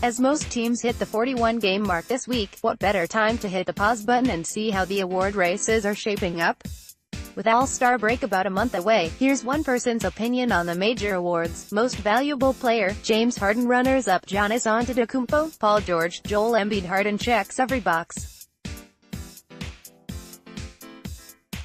As most teams hit the 41-game mark this week, what better time to hit the pause button and see how the award races are shaping up? With All-Star break about a month away, here's one person's opinion on the major awards. Most Valuable Player, James Harden. Runners-up, Giannis Antetokounmpo, Paul George, Joel Embiid. Harden checks every box.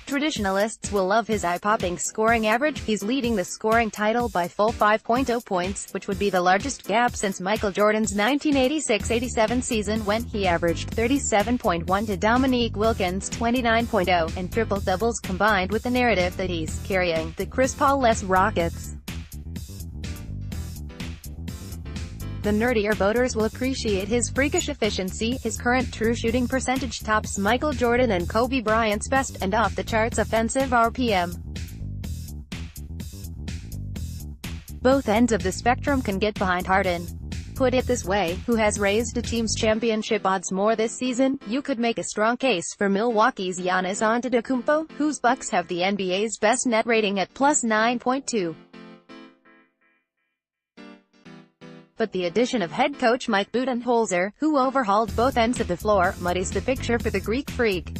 Traditionalists will love his eye-popping scoring average. He's leading the scoring title by full 5.0 points, which would be the largest gap since Michael Jordan's 1986-87 season, when he averaged 37.1 to Dominique Wilkins' 29.0, and triple-doubles, combined with the narrative that he's carrying the Chris Paul-less Rockets. The nerdier voters will appreciate his freakish efficiency. His current true shooting percentage tops Michael Jordan and Kobe Bryant's best, and off-the-charts offensive RPM. Both ends of the spectrum can get behind Harden. Put it this way, who has raised a team's championship odds more this season? You could make a strong case for Milwaukee's Giannis Antetokounmpo, whose Bucks have the NBA's best net rating at plus 9.2. But the addition of head coach Mike Budenholzer, who overhauled both ends of the floor, muddies the picture for the Greek Freak.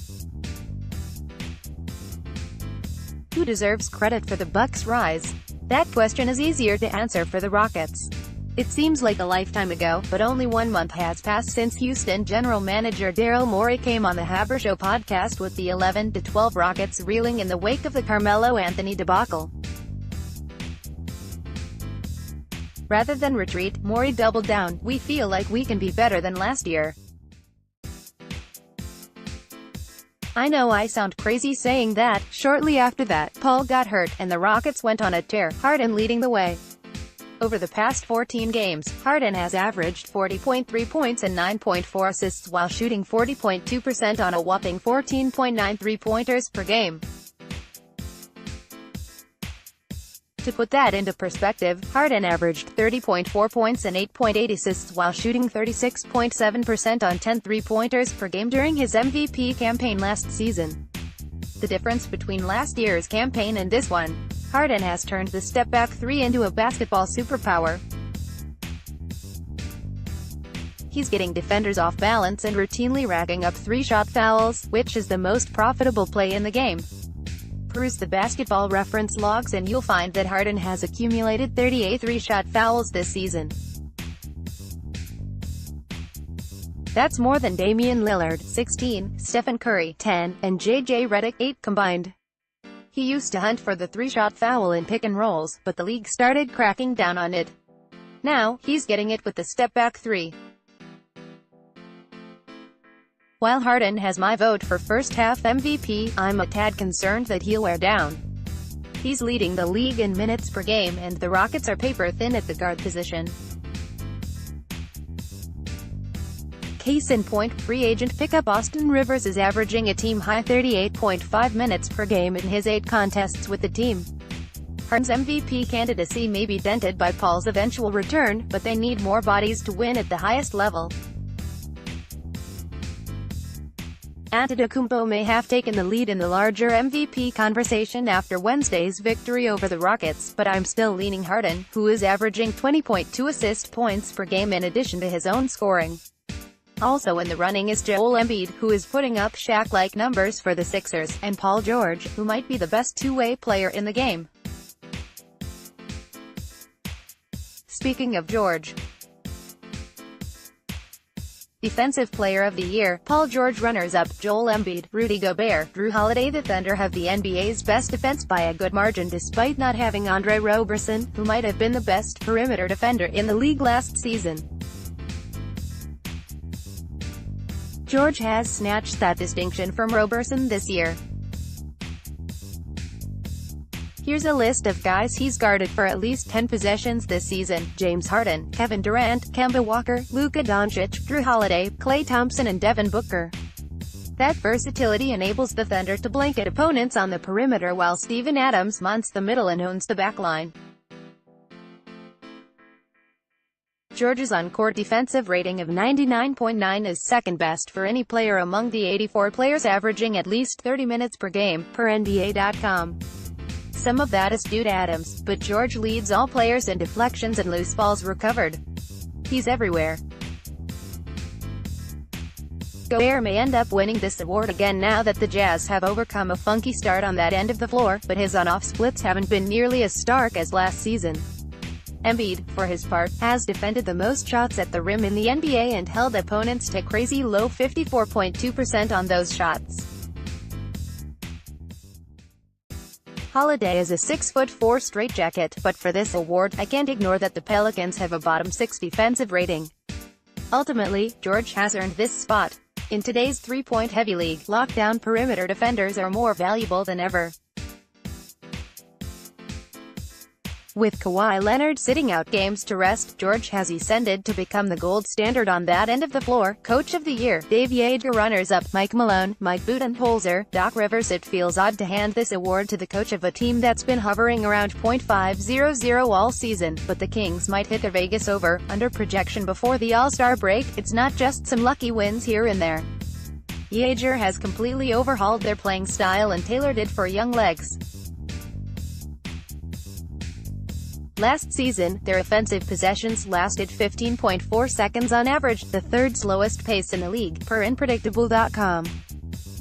Who deserves credit for the Bucks' rise? That question is easier to answer for the Rockets. It seems like a lifetime ago, but only 1 month has passed since Houston general manager Daryl Morey came on the Haberstroh podcast with the 11-12 Rockets reeling in the wake of the Carmelo Anthony debacle. Rather than retreat, Morey doubled down. "We feel like we can be better than last year." I know I sound crazy saying that. Shortly after that, Paul got hurt, and the Rockets went on a tear, Harden leading the way. Over the past 14 games, Harden has averaged 40.3 points and 9.4 assists while shooting 40.2% on a whopping 14.9 three-pointers per game. To put that into perspective, Harden averaged 30.4 points and 8.8 assists while shooting 36.7% on 10 three-pointers per game during his MVP campaign last season. The difference between last year's campaign and this one: Harden has turned the step-back three into a basketball superpower. He's getting defenders off balance and routinely racking up three-shot fouls, which is the most profitable play in the game. Peruse the Basketball Reference logs and you'll find that Harden has accumulated 38 three-shot fouls this season. That's more than Damian Lillard, 16, Stephen Curry, 10, and J.J. Redick, 8 combined. He used to hunt for the three-shot foul in pick-and-rolls, but the league started cracking down on it. Now, he's getting it with the step-back three. While Harden has my vote for first-half MVP, I'm a tad concerned that he'll wear down. He's leading the league in minutes per game, and the Rockets are paper-thin at the guard position. Case in point, free agent pickup Austin Rivers is averaging a team-high 38.5 minutes per game in his 8 contests with the team. Harden's MVP candidacy may be dented by Paul's eventual return, but they need more bodies to win at the highest level. Antetokounmpo may have taken the lead in the larger MVP conversation after Wednesday's victory over the Rockets, but I'm still leaning Harden, who is averaging 20.2 assist points per game in addition to his own scoring. Also in the running is Joel Embiid, who is putting up Shaq-like numbers for the Sixers, and Paul George, who might be the best two-way player in the game. Speaking of George, Defensive Player of the Year, Paul George. Runners-up, Joel Embiid, Rudy Gobert, Drew Holiday. The Thunder have the NBA's best defense by a good margin despite not having Andre Roberson, who might have been the best perimeter defender in the league last season. George has snatched that distinction from Roberson this year. Here's a list of guys he's guarded for at least 10 possessions this season: James Harden, Kevin Durant, Kemba Walker, Luka Doncic, Drew Holiday, Klay Thompson and Devin Booker. That versatility enables the Thunder to blanket opponents on the perimeter while Steven Adams monts the middle and owns the backline. George's on-court defensive rating of 99.9 is second best for any player among the 84 players averaging at least 30 minutes per game, per NBA.com. Some of that is due to Adams, but George leads all players in deflections and loose balls recovered. He's everywhere. Gobert may end up winning this award again now that the Jazz have overcome a funky start on that end of the floor, but his on-off splits haven't been nearly as stark as last season. Embiid, for his part, has defended the most shots at the rim in the NBA and held opponents to crazy low 54.2% on those shots. Holiday is a 6'4" straitjacket, but for this award, I can't ignore that the Pelicans have a bottom 6 defensive rating. Ultimately, George has earned this spot. In today's three-point heavy league, lockdown perimeter defenders are more valuable than ever. With Kawhi Leonard sitting out games to rest, George has ascended to become the gold standard on that end of the floor. Coach of the Year, Dave Yeager runners-up, Mike Malone, Mike Budenholzer, Doc Rivers. It feels odd to hand this award to the coach of a team that's been hovering around .500 all season, but the Kings might hit their Vegas over/under projection before the All-Star break. It's not just some lucky wins here and there. Yeager has completely overhauled their playing style and tailored it for young legs. Last season, their offensive possessions lasted 15.4 seconds on average, the third slowest pace in the league, per Unpredictable.com.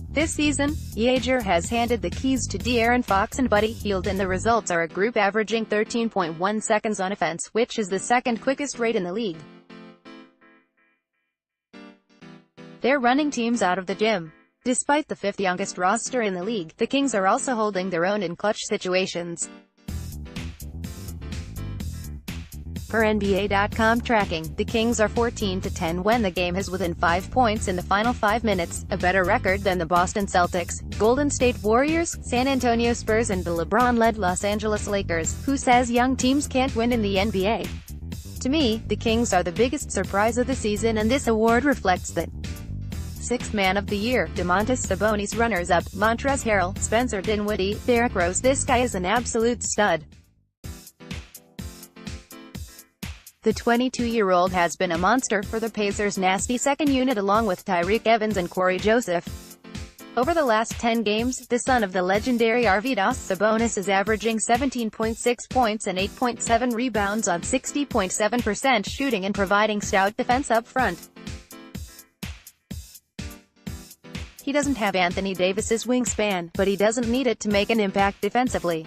This season, Yeager has handed the keys to De'Aaron Fox and Buddy Hield, and the results are a group averaging 13.1 seconds on offense, which is the second quickest rate in the league. They're running teams out of the gym. Despite the fifth youngest roster in the league, the Kings are also holding their own in clutch situations. Per NBA.com tracking, the Kings are 14-10 when the game is within 5 points in the final 5 minutes, a better record than the Boston Celtics, Golden State Warriors, San Antonio Spurs and the LeBron-led Los Angeles Lakers. Who says young teams can't win in the NBA? To me, the Kings are the biggest surprise of the season, and this award reflects that. Sixth Man of the Year, Domantas Sabonis runners-up, Montrezl Harrell, Spencer Dinwiddie, Derrick Rose. This guy is an absolute stud. The 22-year-old has been a monster for the Pacers' nasty second unit along with Tyreke Evans and Corey Joseph. Over the last 10 games, the son of the legendary Arvydas Sabonis is averaging 17.6 points and 8.7 rebounds on 60.7% shooting and providing stout defense up front. He doesn't have Anthony Davis's wingspan, but he doesn't need it to make an impact defensively.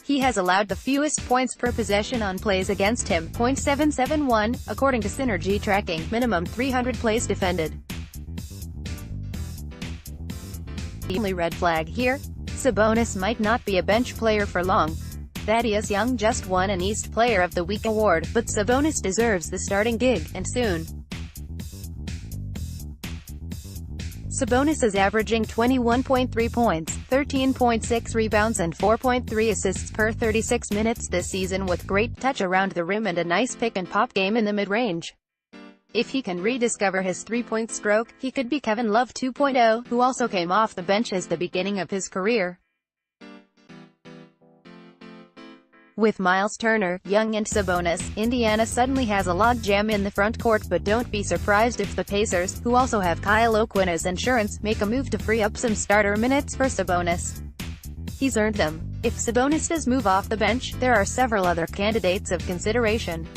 He has allowed the fewest points per possession on plays against him, .771, according to Synergy tracking, minimum 300 plays defended. The only red flag here? Sabonis might not be a bench player for long. Thaddeus Young just won an East Player of the Week award, but Sabonis deserves the starting gig, and soon. Sabonis is averaging 21.3 points, 13.6 rebounds and 4.3 assists per 36 minutes this season, with great touch around the rim and a nice pick-and-pop game in the mid-range. If he can rediscover his three-point stroke, he could be Kevin Love 2.0, who also came off the bench as the beginning of his career. With Miles Turner, Young and Sabonis, Indiana suddenly has a logjam in the front court, but don't be surprised if the Pacers, who also have Kyle O'Quinn as insurance, make a move to free up some starter minutes for Sabonis. He's earned them. If Sabonis does move off the bench, there are several other candidates of consideration.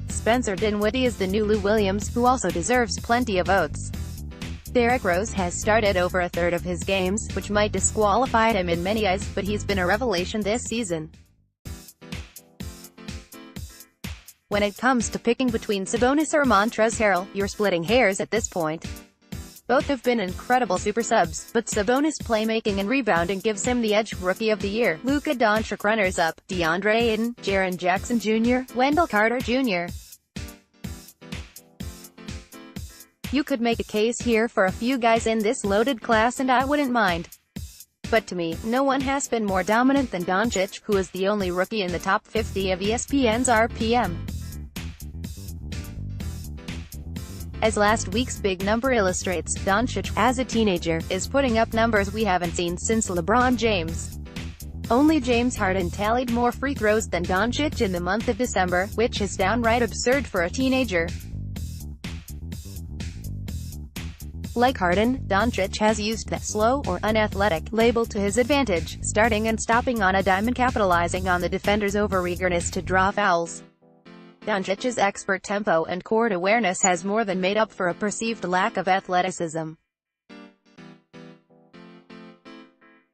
Spencer Dinwiddie is the new Lou Williams, who also deserves plenty of votes. Derrick Rose has started over a third of his games, which might disqualify him in many eyes, but he's been a revelation this season. When it comes to picking between Sabonis or Montrezl Harrell, you're splitting hairs at this point. Both have been incredible super subs, but Sabonis' playmaking and rebounding gives him the edge. Rookie of the Year, Luka Doncic runners-up, DeAndre Ayton, Jaren Jackson Jr., Wendell Carter Jr. You could make a case here for a few guys in this loaded class and I wouldn't mind. But to me, no one has been more dominant than Doncic, who is the only rookie in the top 50 of ESPN's RPM. As last week's big number illustrates, Doncic, as a teenager, is putting up numbers we haven't seen since LeBron James. Only James Harden tallied more free throws than Doncic in the month of December, which is downright absurd for a teenager. Like Harden, Doncic has used that slow or unathletic label to his advantage, starting and stopping on a dime and capitalizing on the defender's overeagerness to draw fouls. Doncic's expert tempo and court awareness has more than made up for a perceived lack of athleticism.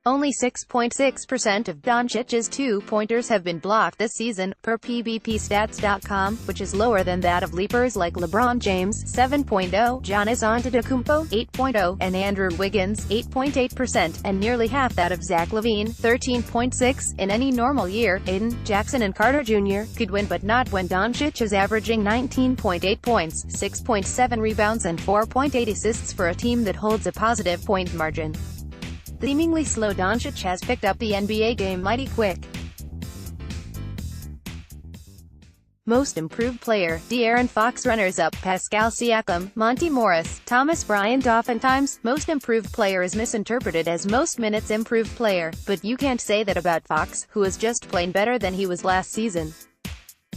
Only 6.6% of Doncic's two-pointers have been blocked this season, per PBPstats.com, which is lower than that of leapers like LeBron James, 7.0, Giannis Antetokounmpo, 8.0, and Andrew Wiggins, 8.8%, and nearly half that of Zach LaVine, 13.6. In any normal year, Aiden, Jackson and Carter Jr. could win, but not when Doncic is averaging 19.8 points, 6.7 rebounds and 4.8 assists for a team that holds a positive point margin. The seemingly slow Doncic has picked up the NBA game mighty quick. Most Improved Player, De'Aaron Fox runners-up, Pascal Siakam, Monty Morris, Thomas Bryant. Oftentimes, Most Improved Player is misinterpreted as Most Minutes Improved Player, but you can't say that about Fox, who is just plain better than he was last season.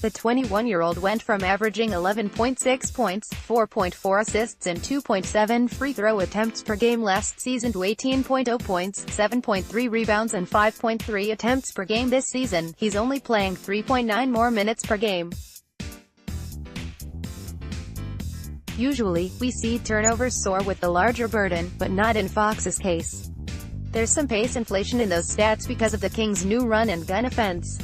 The 21-year-old went from averaging 11.6 points, 4.4 assists and 2.7 free throw attempts per game last season to 18.0 points, 7.3 rebounds and 5.3 attempts per game this season. He's only playing 3.9 more minutes per game. Usually, we see turnovers soar with the larger burden, but not in Fox's case. There's some pace inflation in those stats because of the Kings' new run-and-gun offense.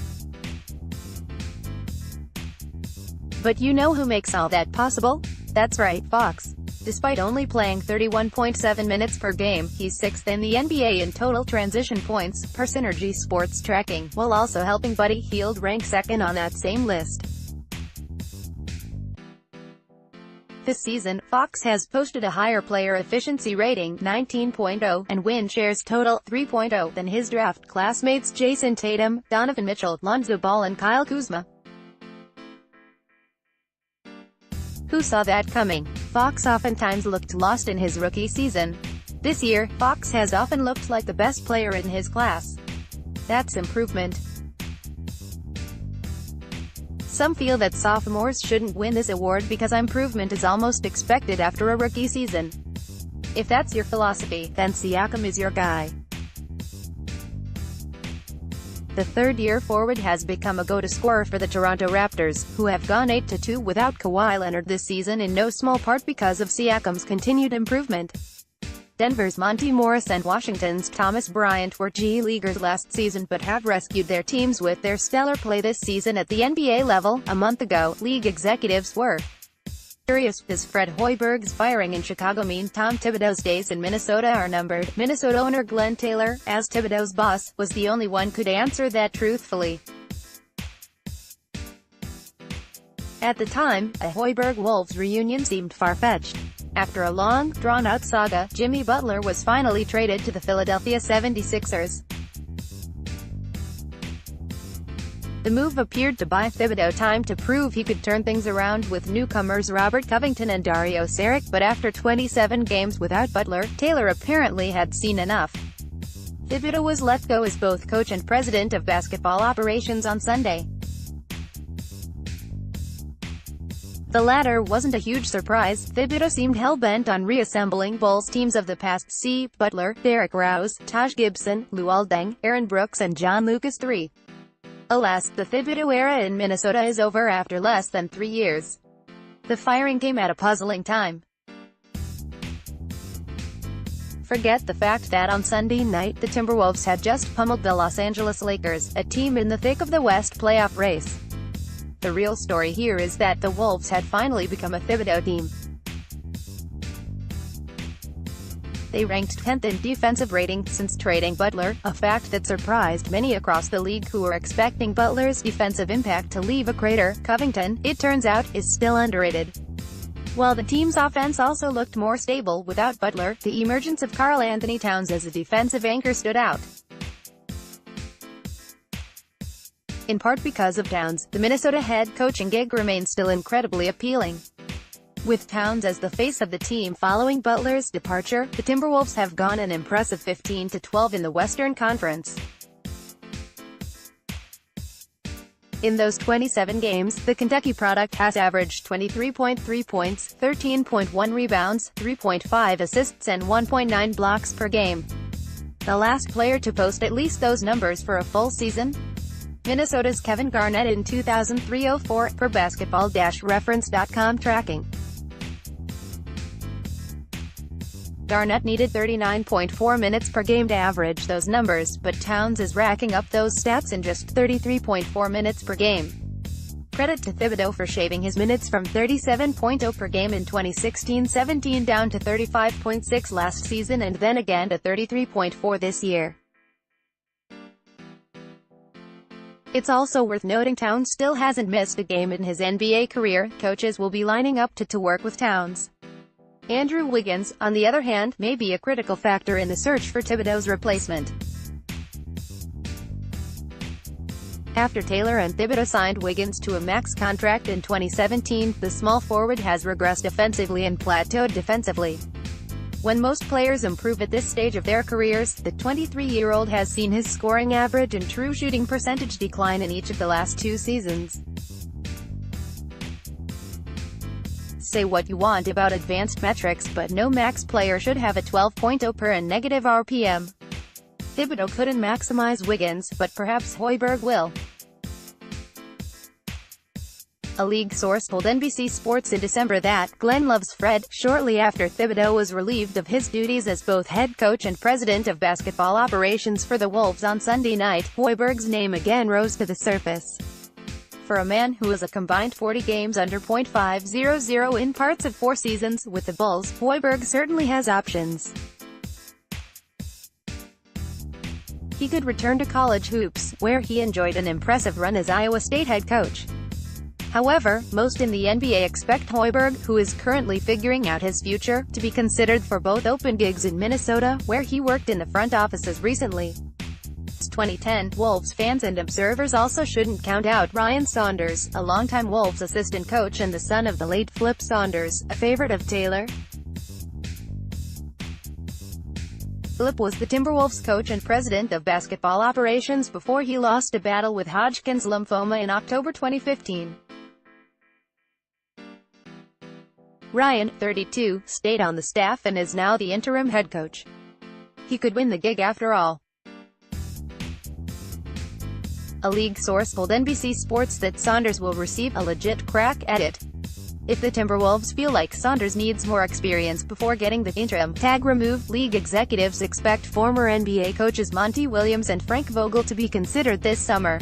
But you know who makes all that possible? That's right, Fox. Despite only playing 31.7 minutes per game, he's 6th in the NBA in total transition points, per Synergy Sports tracking, while also helping Buddy Hield rank 2nd on that same list. This season, Fox has posted a higher player efficiency rating, 19.0, and win shares total, 3.0, than his draft classmates Jason Tatum, Donovan Mitchell, Lonzo Ball and Kyle Kuzma. Who saw that coming? Fox oftentimes looked lost in his rookie season. This year, Fox has often looked like the best player in his class. That's improvement. Some feel that sophomores shouldn't win this award because improvement is almost expected after a rookie season. If that's your philosophy, then Siakam is your guy. The third-year forward has become a go-to scorer for the Toronto Raptors, who have gone 8-2 without Kawhi Leonard this season in no small part because of Siakam's continued improvement. Denver's Monty Morris and Washington's Thomas Bryant were G-Leaguers last season but have rescued their teams with their stellar play this season at the NBA level. A month ago, league executives were curious. Does Fred Hoiberg's firing in Chicago mean Tom Thibodeau's days in Minnesota are numbered? Minnesota owner Glenn Taylor, as Thibodeau's boss, was the only one could answer that truthfully. At the time, a Hoiberg-Wolves reunion seemed far-fetched. After a long, drawn-out saga, Jimmy Butler was finally traded to the Philadelphia 76ers. The move appeared to buy Thibodeau time to prove he could turn things around with newcomers Robert Covington and Dario Saric, but after 27 games without Butler, Taylor apparently had seen enough. Thibodeau was let go as both coach and president of basketball operations on Sunday. The latter wasn't a huge surprise. Thibodeau seemed hell-bent on reassembling Bulls teams of the past. See Butler, Derrick Rose, Taj Gibson, Luol Deng, Aaron Brooks and John Lucas III. Alas, the Thibodeau era in Minnesota is over after less than 3 years. The firing came at a puzzling time. Forget the fact that on Sunday night, the Timberwolves had just pummeled the Los Angeles Lakers, a team in the thick of the West playoff race. The real story here is that the Wolves had finally become a Thibodeau team. They ranked 10th in defensive rating since trading Butler, a fact that surprised many across the league who were expecting Butler's defensive impact to leave a crater. Covington, it turns out, is still underrated. While the team's offense also looked more stable without Butler, the emergence of Karl Anthony Towns as a defensive anchor stood out. In part because of Towns, the Minnesota head coaching gig remains still incredibly appealing. With Towns as the face of the team following Butler's departure, the Timberwolves have gone an impressive 15-12 in the Western Conference. In those 27 games, the Kentucky product has averaged 23.3 points, 13.1 rebounds, 3.5 assists and 1.9 blocks per game. The last player to post at least those numbers for a full season? Minnesota's Kevin Garnett in 2003-04, per basketball-reference.com tracking. Garnett needed 39.4 minutes per game to average those numbers, but Towns is racking up those stats in just 33.4 minutes per game. Credit to Thibodeau for shaving his minutes from 37.0 per game in 2016-17 down to 35.6 last season and then again to 33.4 this year. It's also worth noting Towns still hasn't missed a game in his NBA career. Coaches will be lining up to work with Towns. Andrew Wiggins, on the other hand, may be a critical factor in the search for Thibodeau's replacement. After Taylor and Thibodeau signed Wiggins to a max contract in 2017, the small forward has regressed offensively and plateaued defensively. When most players improve at this stage of their careers, the 23-year-old has seen his scoring average and true shooting percentage decline in each of the last 2 seasons. Say what you want about advanced metrics, but no max player should have a 12.0 per and negative RPM. Thibodeau couldn't maximize Wiggins, but perhaps Hoiberg will. A league source told NBC Sports in December that Glenn loves Fred. Shortly after Thibodeau was relieved of his duties as both head coach and president of basketball operations for the Wolves on Sunday night, Hoiberg's name again rose to the surface. For a man who is a combined 40 games under .500 in parts of 4 seasons with the Bulls, Hoiberg certainly has options. He could return to college hoops, where he enjoyed an impressive run as Iowa State head coach. However, most in the NBA expect Hoiberg, who is currently figuring out his future, to be considered for both open gigs in Minnesota, where he worked in the front offices recently. Since 2010, Wolves fans and observers also shouldn't count out Ryan Saunders, a longtime Wolves assistant coach and the son of the late Flip Saunders, a favorite of Taylor. Flip was the Timberwolves coach and president of basketball operations before he lost a battle with Hodgkin's lymphoma in October 2015. Ryan, 32, stayed on the staff and is now the interim head coach. He could win the gig after all. A league source told NBC Sports that Saunders will receive a legit crack at it. If the Timberwolves feel like Saunders needs more experience before getting the interim tag removed, league executives expect former NBA coaches Monty Williams and Frank Vogel to be considered this summer.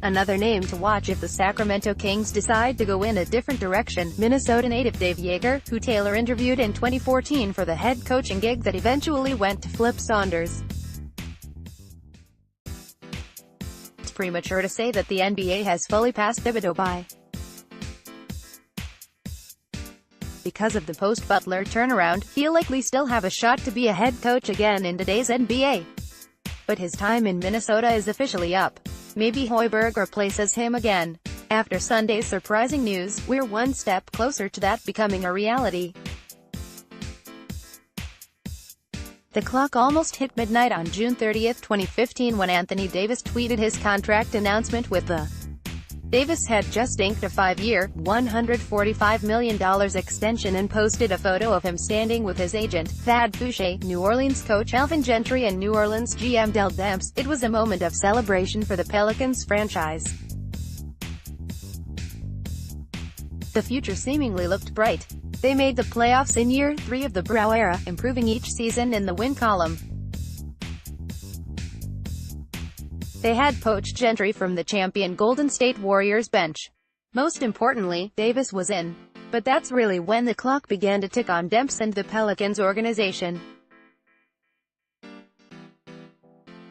Another name to watch if the Sacramento Kings decide to go in a different direction, Minnesota native Dave Joerger, who Taylor interviewed in 2014 for the head coaching gig that eventually went to Flip Saunders. It's premature to say that the NBA has fully passed Thibodeau by. Because of the post-Butler turnaround, he'll likely still have a shot to be a head coach again in today's NBA. But his time in Minnesota is officially up. Maybe Hoiberg replaces him again. After Sunday's surprising news, we're one step closer to that becoming a reality. The clock almost hit midnight on June 30, 2015 when Anthony Davis tweeted his contract announcement with the Davis had just inked a 5-year, $145 million extension and posted a photo of him standing with his agent, Thad Fouché, New Orleans coach Alvin Gentry and New Orleans GM Dell Demps. It was a moment of celebration for the Pelicans franchise. The future seemingly looked bright. They made the playoffs in year 3 of the Brow era, improving each season in the win column. They had poached Gentry from the champion Golden State Warriors bench. Most importantly, Davis was in. But that's really when the clock began to tick on Demps and the Pelicans organization.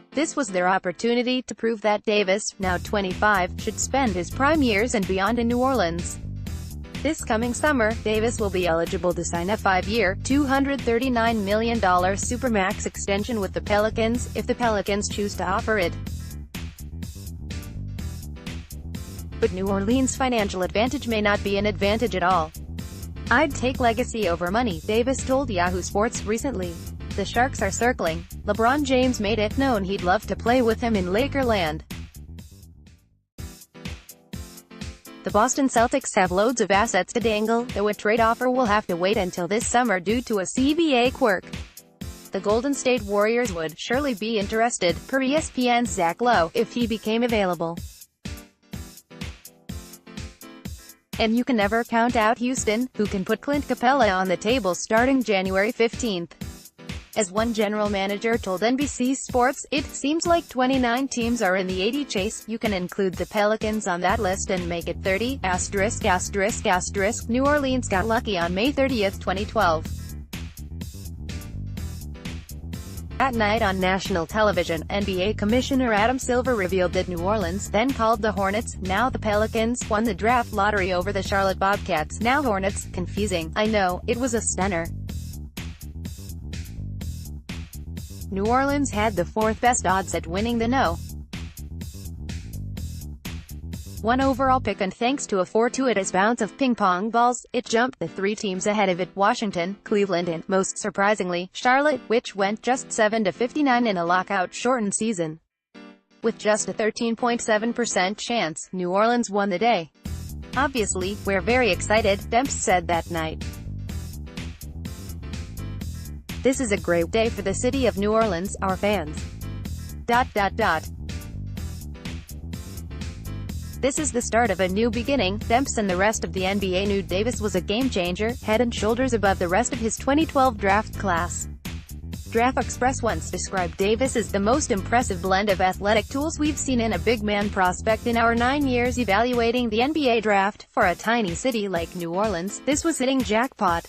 This was their opportunity to prove that Davis, now 25, should spend his prime years and beyond in New Orleans. This coming summer, Davis will be eligible to sign a 5-year, $239 million Supermax extension with the Pelicans, if the Pelicans choose to offer it. But New Orleans' financial advantage may not be an advantage at all. "I'd take legacy over money," Davis told Yahoo Sports recently. "The Sharks are circling. LeBron James made it known he'd love to play with him in Lakerland. The Boston Celtics have loads of assets to dangle, though a trade offer will have to wait until this summer due to a CBA quirk. the Golden State Warriors would surely be interested, per ESPN's Zach Lowe, if he became available. And you can never count out Houston, who can put Clint Capella on the table starting January 15th. As one general manager told NBC Sports, "It seems like 29 teams are in the 80 chase. You can include the Pelicans on that list and make it 30, *****. New Orleans got lucky on May 30, 2012. That night on national television, NBA Commissioner Adam Silver revealed that New Orleans, then called the Hornets, now the Pelicans, won the draft lottery over the Charlotte Bobcats, now Hornets. Confusing, I know, it was a stunner. New Orleans had the fourth best odds at winning the No. 1 overall pick, and thanks to a fortuitous bounce of ping-pong balls, it jumped the three teams ahead of it: Washington, Cleveland and, most surprisingly, Charlotte, which went just 7-59 in a lockout-shortened season. With just a 13.7% chance, New Orleans won the day. "Obviously, we're very excited," Demps said that night. "This is a great day for the city of New Orleans, our fans. This is the start of a new beginning." Demps and the rest of the NBA knew Davis was a game-changer, head and shoulders above the rest of his 2012 draft class. Draft Express once described Davis as the most impressive blend of athletic tools we've seen in a big man prospect in our 9 years evaluating the NBA draft. For a tiny city like New Orleans, this was hitting jackpot.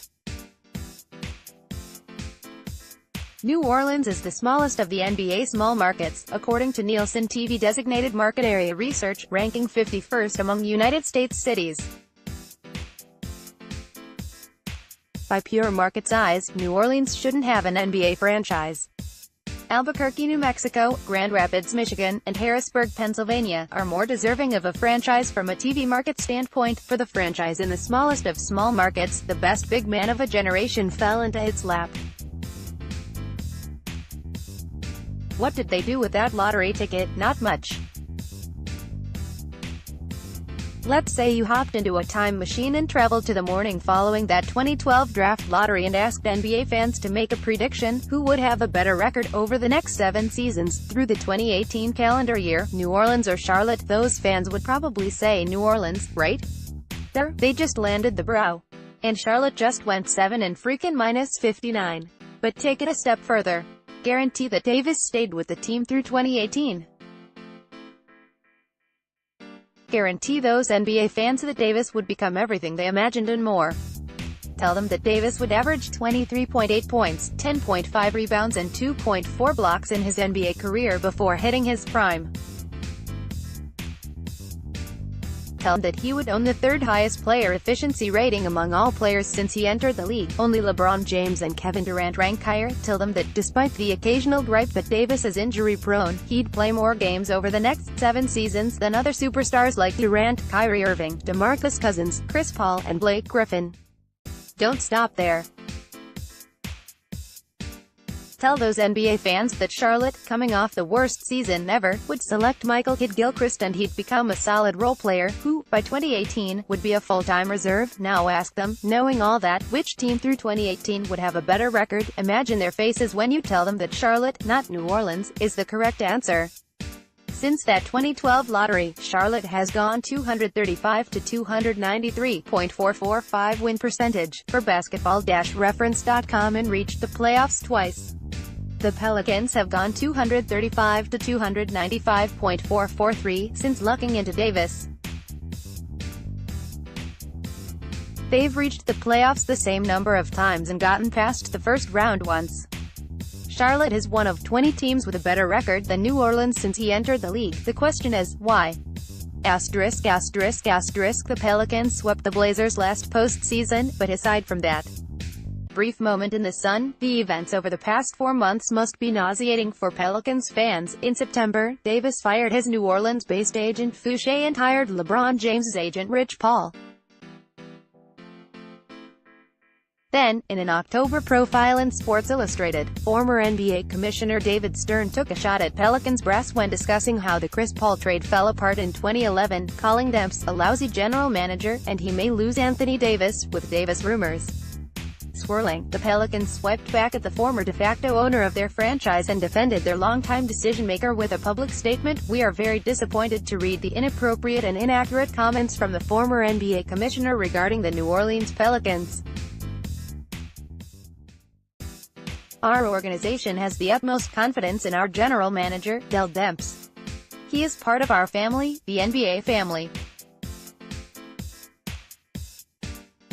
New Orleans is the smallest of the NBA small markets, according to Nielsen TV Designated Market Area Research, ranking 51st among United States cities. By pure market size, New Orleans shouldn't have an NBA franchise. Albuquerque, New Mexico, Grand Rapids, Michigan, and Harrisburg, Pennsylvania, are more deserving of a franchise from a TV market standpoint. For the franchise in the smallest of small markets, the best big man of a generation fell into its lap. What did they do with that lottery ticket? Not much. Let's say you hopped into a time machine and traveled to the morning following that 2012 draft lottery and asked NBA fans to make a prediction: who would have a better record over the next 7 seasons, through the 2018 calendar year, New Orleans or Charlotte? Those fans would probably say New Orleans, right? They just landed the brow. And Charlotte just went 7 and freaking -59. But take it a step further. Guarantee that Davis stayed with the team through 2018. Guarantee those NBA fans that Davis would become everything they imagined and more. Tell them that Davis would average 23.8 points, 10.5 rebounds and 2.4 blocks in his NBA career before hitting his prime. Tell him that he would own the 3rd highest player efficiency rating among all players since he entered the league. Only LeBron James and Kevin Durant rank higher. Tell them that, despite the occasional gripe that Davis is injury-prone, he'd play more games over the next 7 seasons than other superstars like Durant, Kyrie Irving, DeMarcus Cousins, Chris Paul, and Blake Griffin. Don't stop there. Tell those NBA fans that Charlotte, coming off the worst season ever, would select Michael Kidd-Gilchrist and he'd become a solid role player, who, by 2018, would be a full-time reserve. Now ask them, knowing all that, which team through 2018 would have a better record. Imagine their faces when you tell them that Charlotte, not New Orleans, is the correct answer. Since that 2012 lottery, Charlotte has gone 235 to 293.445 win percentage, for basketball-reference.com, and reached the playoffs twice. The Pelicans have gone 235 to 295.443 since lucking into Davis. They've reached the playoffs the same number of times and gotten past the first round once. Charlotte is one of 20 teams with a better record than New Orleans since he entered the league. The question is, why? The Pelicans swept the Blazers last postseason, but aside from that brief moment in the sun, the events over the past 4 months must be nauseating for Pelicans fans. In September, Davis fired his New Orleans-based agent Fouché and hired LeBron James's agent Rich Paul. Then, in an October profile in Sports Illustrated, former NBA Commissioner David Stern took a shot at Pelicans brass when discussing how the Chris Paul trade fell apart in 2011, calling Demps a lousy general manager, and he may lose Anthony Davis, with Davis rumors swirling, the Pelicans swiped back at the former de facto owner of their franchise and defended their longtime decision-maker with a public statement. "We are very disappointed to read the inappropriate and inaccurate comments from the former NBA commissioner regarding the New Orleans Pelicans. Our organization has the utmost confidence in our general manager, Dell Demps. He is part of our family, the NBA family.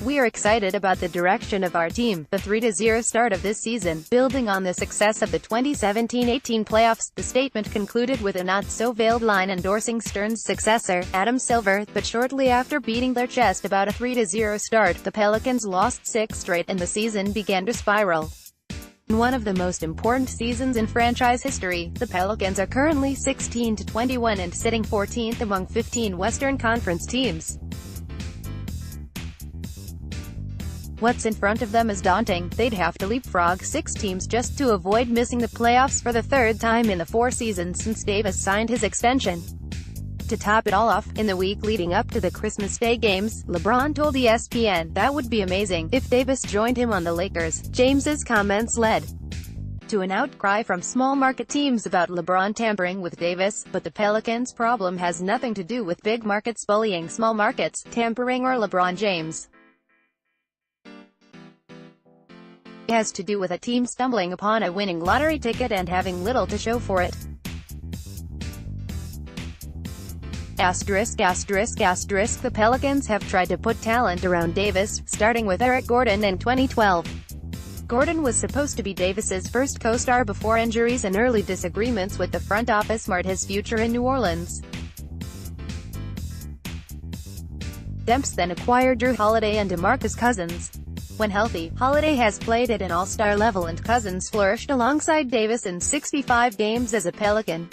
We are excited about the direction of our team, the 3-0 start of this season, building on the success of the 2017-18 playoffs." The statement concluded with a not-so-veiled line endorsing Stern's successor, Adam Silver, but shortly after beating their chest about a 3-0 start, the Pelicans lost 6 straight and the season began to spiral. In one of the most important seasons in franchise history, the Pelicans are currently 16-21 and sitting 14th among 15 Western Conference teams. What's in front of them is daunting. They'd have to leapfrog 6 teams just to avoid missing the playoffs for the 3rd time in the 4 seasons since Davis signed his extension. To top it all off, in the week leading up to the Christmas Day games, LeBron told ESPN that would be amazing if Davis joined him on the Lakers. James's comments led to an outcry from small-market teams about LeBron tampering with Davis, but the Pelicans' problem has nothing to do with big markets bullying small markets, tampering, or LeBron James. It has to do with a team stumbling upon a winning lottery ticket and having little to show for it. The Pelicans have tried to put talent around Davis, starting with Eric Gordon in 2012. Gordon was supposed to be Davis's first co-star before injuries and early disagreements with the front office marred his future in New Orleans. Demps then acquired Drew Holiday and DeMarcus Cousins. When healthy, Holiday has played at an all-star level and Cousins flourished alongside Davis in 65 games as a Pelican.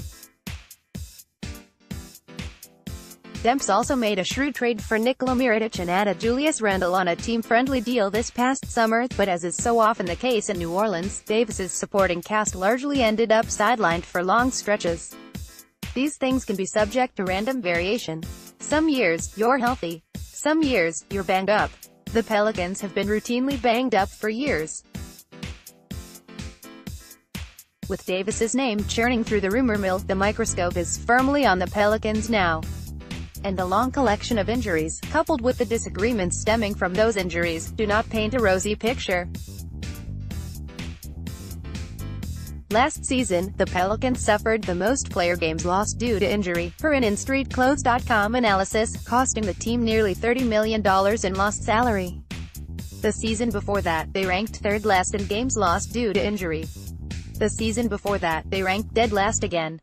Demps also made a shrewd trade for Nikola Mirotic and added Julius Randle on a team-friendly deal this past summer, but as is so often the case in New Orleans, Davis's supporting cast largely ended up sidelined for long stretches. These things can be subject to random variation. Some years, you're healthy. Some years, you're banged up. The Pelicans have been routinely banged up for years, with Davis's name churning through the rumor mill. The microscope is firmly on the Pelicans now, and the long collection of injuries, coupled with the disagreements stemming from those injuries, do not paint a rosy picture. Last season, the Pelicans suffered the most player games lost due to injury, per an InStreetClothes.com analysis, costing the team nearly $30 million in lost salary. The season before that, they ranked 3rd last in games lost due to injury. The season before that, they ranked dead last again.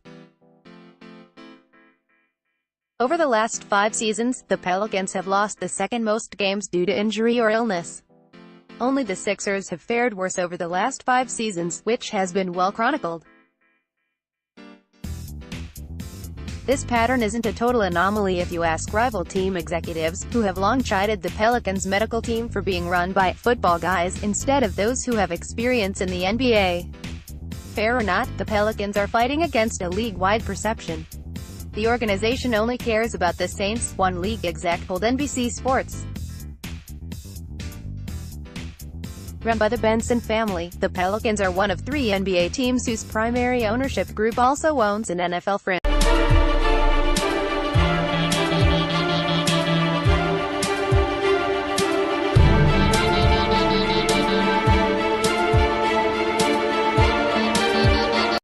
Over the last 5 seasons, the Pelicans have lost the 2nd most games due to injury or illness. Only the Sixers have fared worse over the last 5 seasons, which has been well chronicled. This pattern isn't a total anomaly if you ask rival team executives, who have long chided the Pelicans' medical team for being run by football guys instead of those who have experience in the NBA. Fair or not, the Pelicans are fighting against a league-wide perception. The organization only cares about the Saints, one league exec told NBC Sports. Run by the Benson family, the Pelicans are one of 3 NBA teams whose primary ownership group also owns an NFL franchise.